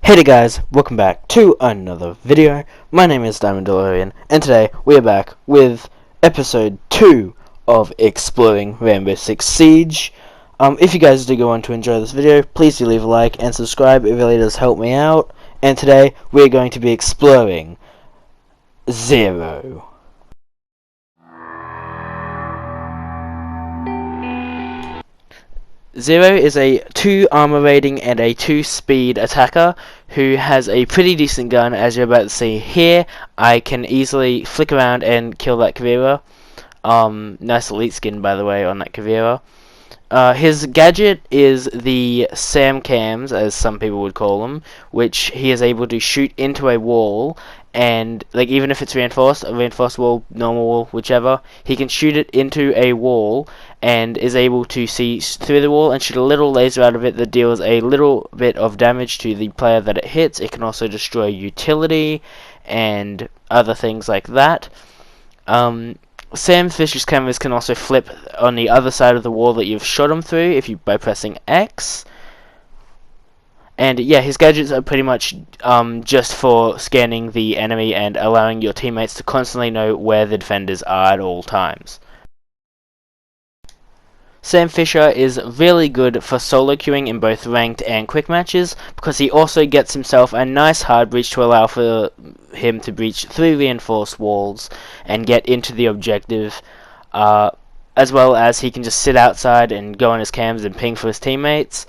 Hey there guys, welcome back to another video. My name is DiamondDelorean, and today we are back with episode 2 of Exploring Rainbow Six Siege. If you guys do go on to enjoy this video, please do leave a like and subscribe, it really does help me out. And today we're going to be exploring Zero. Zero is a 2 armor rating and a 2 speed attacker who has a pretty decent gun. As you're about to see here, I can easily flick around and kill that Kavira. Nice elite skin, by the way, on that Kavira. His gadget is the Sam Cams, as some people would call them, which he is able to shoot into a wall, and like even if it's reinforced, a reinforced wall, normal wall, whichever, he can shoot it into a wall and is able to see through the wall and shoot a little laser out of it that deals a little bit of damage to the player that it hits. It can also destroy utility and other things like that. Sam Fish's cameras can also flip on the other side of the wall that you've shot him through by pressing X. And yeah, his gadgets are pretty much just for scanning the enemy and allowing your teammates to constantly know where the defenders are at all times. Sam Fisher is really good for solo queuing in both ranked and quick matches because he also gets himself a nice hard breach to allow for him to breach through reinforced walls and get into the objective, as well as he can just sit outside and go on his cams and ping for his teammates.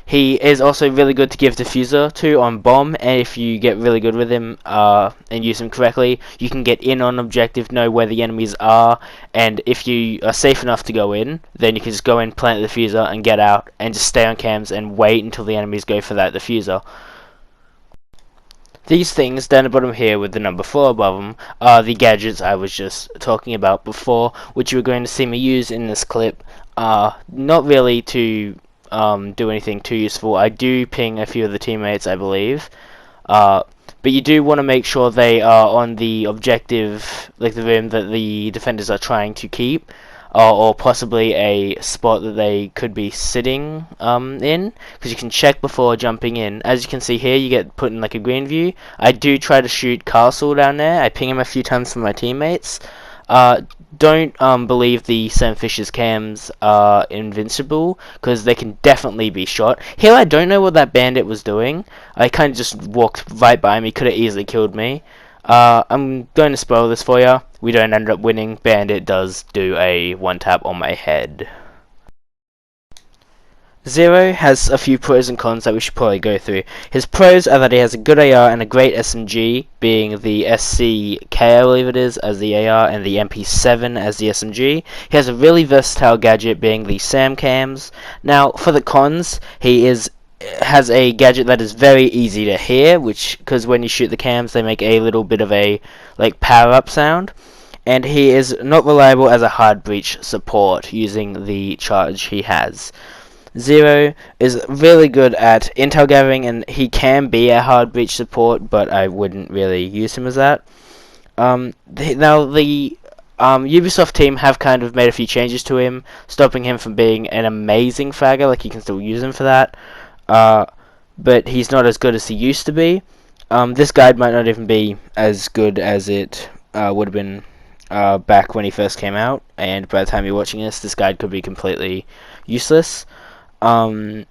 He is also really good to give diffuser to on bomb, and if you get really good with him and use him correctly, you can get in on objective, know where the enemies are, and if you are safe enough to go in, then you can just go in, plant the diffuser, and get out, and just stay on cams and wait until the enemies go for that diffuser. These things down the bottom here with the number 4 above them are the gadgets I was just talking about before, which you are going to see me use in this clip. Not really to do anything too useful. I do ping a few of the teammates, I believe, but you do want to make sure they are on the objective, like the room that the defenders are trying to keep, or possibly a spot that they could be sitting in, because you can check before jumping in. As you can see here, you get put in like a green view. I do try to shoot Castle down there. I ping him a few times for my teammates. Don't believe the Sam Fisher's cams are invincible, because they can definitely be shot. Here I don't know what that bandit was doing. I kind of just walked right by him. He could have easily killed me. I'm going to spoil this for you. We don't end up winning. Bandit does do a one tap on my head. Zero has a few pros and cons that we should probably go through. His pros are that he has a good AR and a great SMG, being the SCK I believe it is as the AR and the MP7 as the SMG. He has a really versatile gadget, being the Sam Cams. Now for the cons, he has a gadget that is very easy to hear, because when you shoot the cams they make a little bit of a like power up sound. And he is not reliable as a hard breach support using the charge he has. Zero is really good at intel gathering, and he can be a hard breach support, but I wouldn't really use him as that. Now the Ubisoft team have kind of made a few changes to him, stopping him from being an amazing fragger. Like, you can still use him for that, but he's not as good as he used to be. This guide might not even be as good as it would have been back when he first came out, and by the time you're watching this guide could be completely useless. His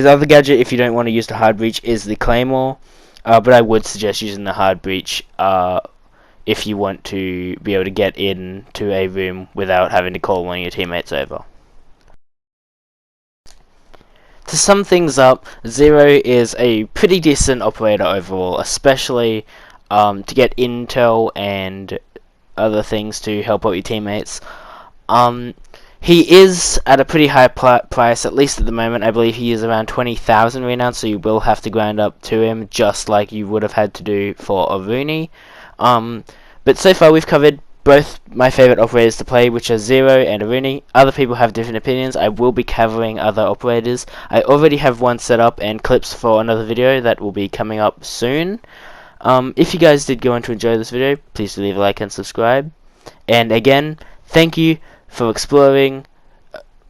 other gadget, if you don't want to use the hard breach, is the Claymore, but I would suggest using the hard breach if you want to be able to get into a room without having to call one of your teammates over. To sum things up, Zero is a pretty decent operator overall, especially to get intel and other things to help out your teammates. He is at a pretty high price, at least at the moment. I believe he is around 20,000 right now, so you will have to grind up to him, just like you would have had to do for a Rooney. But so far we've covered both my favourite operators to play, which are Zero and a Rooney. Other people have different opinions. I will be covering other operators. I already have one set up and clips for another video that will be coming up soon. If you guys did go on to enjoy this video, please do leave a like and subscribe. And again, thank you for exploring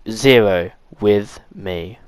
Zero with me.